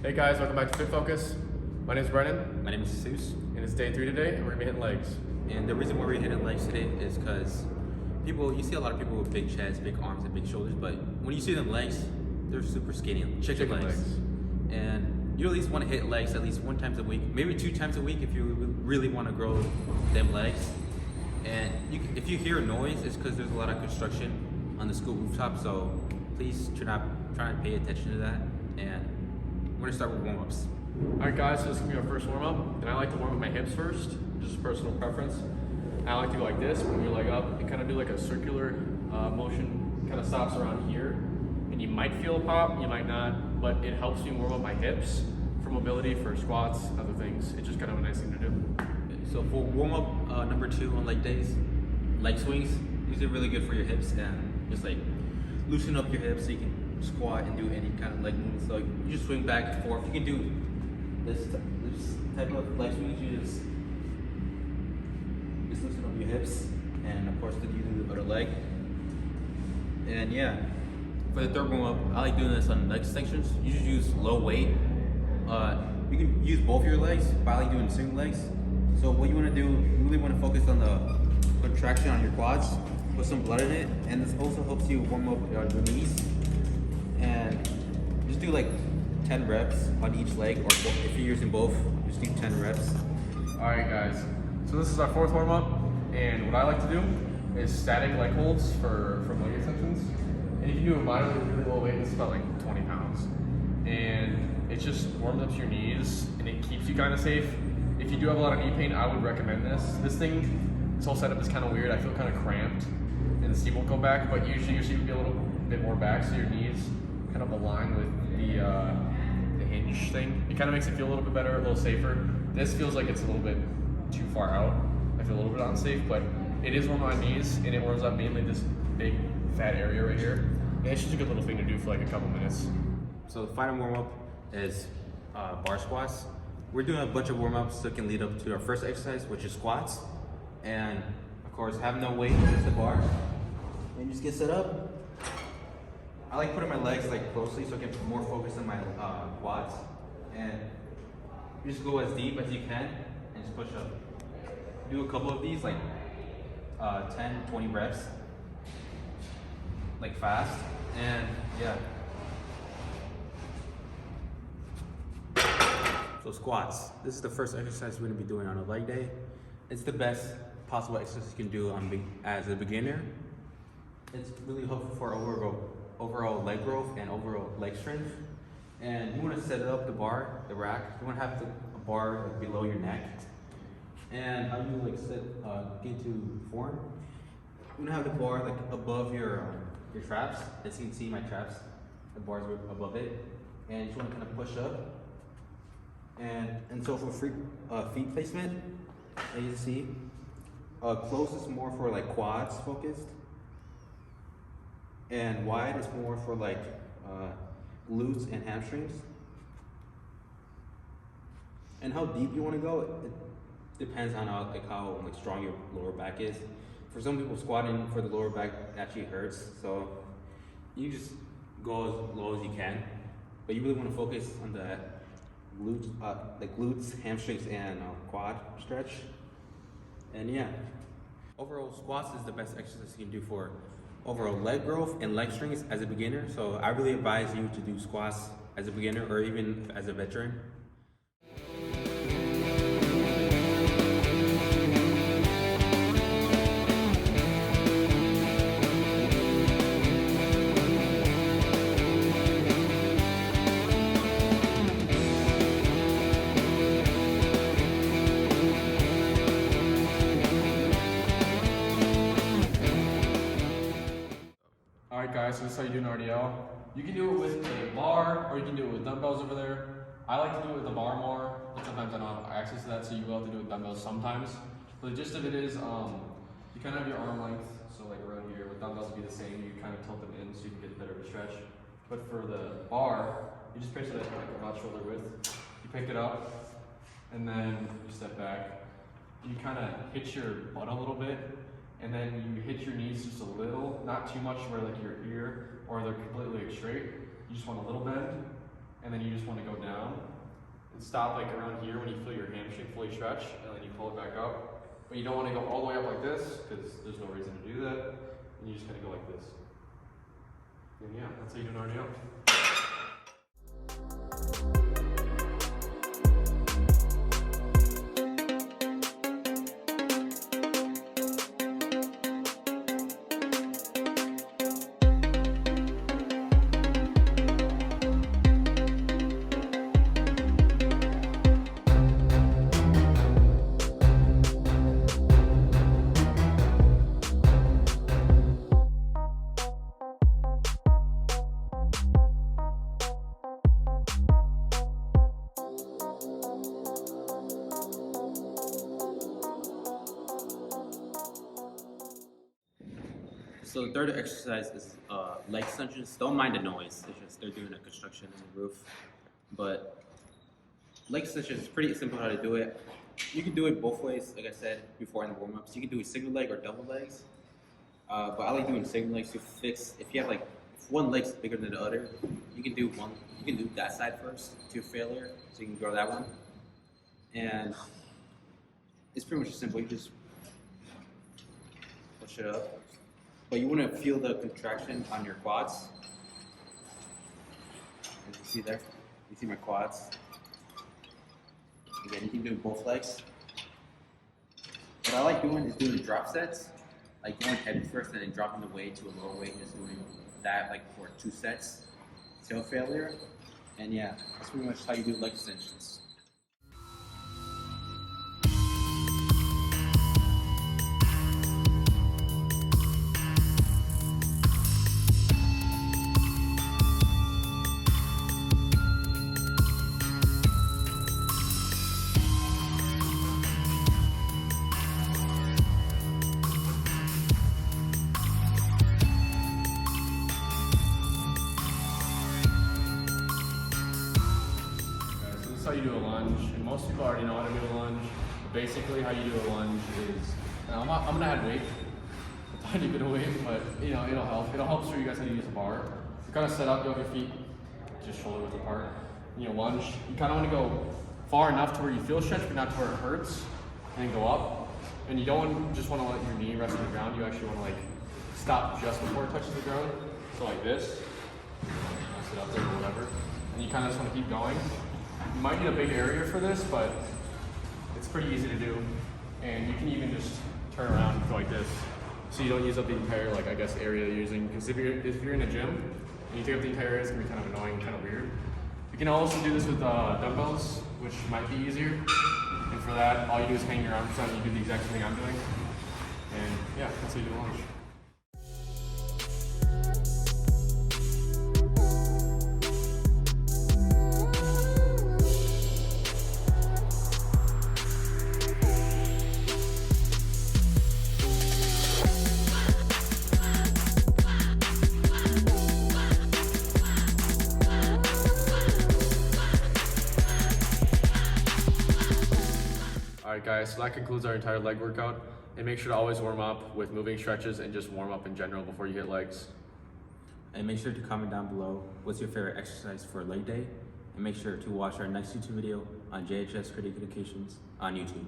Hey guys, welcome back to FitFocus. My name is Brennan, My name is Jesus, and it's day 3 today, and we're gonna be hitting legs. and the reason why we're hitting legs today is because you see a lot of people with big chests, big arms, and big shoulders, but when you see them legs, they're super skinny, chicken legs. And you at least want to hit legs at least 1 time a week, maybe 2 times a week if you really want to grow them legs. And if you hear a noise, it's because there's a lot of construction on the school rooftop, so please try and pay attention to that. And we're gonna start with warm-ups. Alright guys, so this is gonna be our first warm-up, and I like to warm up my hips first, just personal preference. I like to go like this, move your leg up, and kind of do like a circular motion, kind of stops around here. And you might feel a pop, you might not, but it helps me warm up my hips for mobility, for squats, other things. It's just kind of a nice thing to do. So for warm-up number 2 on leg days, leg swings. These are really good for your hips and just like loosen up your hips so you can squat and do any kind of leg movements. So you just swing back and forth. You can do this type of leg swings. You just loosen up your hips, and of course then you do the other leg. And yeah, for the third warm-up, I like doing this on leg extensions. You just use low weight. You can use both your legs, but I like doing single legs. So what you want to do, you really want to focus on the contraction on your quads, put some blood in it, and this also helps you warm up your knees. And just do like 10 reps on each leg, or if you're using both, just do 10 reps. Alright guys, so this is our 4th warm-up, and what I like to do is static leg holds for leg extensions. And you can do a moderately really low weight, this is about like 20 pounds. And it just warms up your knees, and it keeps you kind of safe. If you do have a lot of knee pain, I would recommend this. This whole setup is kind of weird. I feel kind of cramped, and the seat won't go back, but usually your seat will be a little bit more back, so your knees kind of align with the hinge thing. It kind of makes it feel a little bit better, a little safer. This feels like it's a little bit too far out. I feel a little bit unsafe, but it is warm on my knees, and it warms up mainly this big fat area right here. And it's just a good little thing to do for like a couple minutes. So the final warm-up is bar squats. We're doing a bunch of warm-ups that can lead up to our first exercise, which is squats. And of course, have no weight against the bar. And just get set up. I like putting my legs like closely so I can more focus on my quads. And you just go as deep as you can and just push up. Do a couple of these, like 10, 20 reps, like fast. And yeah. So squats. This is the first exercise we're gonna be doing on a leg day. It's the best possible exercise you can do as a beginner. It's really helpful for overall leg growth and overall leg strength. And you want to set it up, the rack. You want to have a bar like below your neck. And how you like get into form. You want to have the bar like above your traps. As you can see, my traps, the bar's above it. And you just want to kind of push up. And so for feet placement, as you see, close is more for like quads focused, and wide is more for like glutes and hamstrings. And how deep you want to go, it depends on how strong your lower back is. For some people, squatting for the lower back actually hurts, so you just go as low as you can. But you really want to focus on the glutes, hamstrings, and quad stretch. And yeah, overall squats is the best exercise you can do for overall leg growth and leg strength as a beginner. So I really advise you to do squats as a beginner or even as a veteran. Alright guys, so this is how you do an RDL. You can do it with a bar, or you can do it with dumbbells over there. I like to do it with a bar more, but sometimes I don't have access to that, so you will have to do it with dumbbells sometimes. But the gist of it is, you kind of have your arm length, so like around here, with dumbbells would be the same. You kind of tilt them in so you can get better of a stretch. But for the bar, you just place it at like about shoulder width. You pick it up, and then you step back. You kind of hit your butt a little bit, and then you hit your knees just a little, not too much where like your ear or they're completely straight. You just want a little bend, and then you just want to go down and stop like around here when you feel your hamstring fully stretch, and then you pull it back up. But you don't want to go all the way up like this because there's no reason to do that. And you just kind of go like this. And yeah, that's how you do an RDL. So the third exercise is leg extensions. Don't mind the noise. It's just they're doing a construction on the roof. But leg extensions is pretty simple how to do it. You can do it both ways, like I said before in the warm-ups. You can do a single leg or double legs. But I like doing single legs to fix. If you have like if one leg's bigger than the other, you can do one. You can do that side first to failure, so you can grow that one. And it's pretty much simple. You just push it up. But you want to feel the contraction on your quads. As you see there, you see my quads. Again, you can do both legs. What I like doing is doing drop sets, like going heavy first and then dropping the weight to a lower weight, just doing that like for 2 sets till failure. And yeah, that's pretty much how you do leg extensions. This is how you do a lunge, and most people already know how to do a lunge. But basically, how you do a lunge is, I'm gonna add weight, a tiny bit of weight, but you know it'll help. It'll help show you guys how to use a bar. You kind of set up, you have your feet just shoulder width apart. And you lunge. You kind of want to go far enough to where you feel stretch, but not to where it hurts, and then go up. And you don't just want to let your knee rest on the ground. You actually want to like stop just before it touches the ground. So like this, I'll sit up there or whatever, and you kind of just want to keep going. You might need a big area for this, but it's pretty easy to do. And you can even just turn around and go like this, so you don't use up the entire, like I guess, area you're using. Because if you're in a gym and you take up the entire area, it's gonna be kind of annoying and kind of weird. You can also do this with dumbbells, which might be easier. And for that, all you do is hang your arms out and you do the exact same thing I'm doing. And yeah, that's how you do lunge. Alright guys, so that concludes our entire leg workout. And make sure to always warm up with moving stretches and just warm up in general before you hit legs. And make sure to comment down below what's your favorite exercise for leg day. And make sure to watch our next YouTube video on JHS Critical Education on YouTube.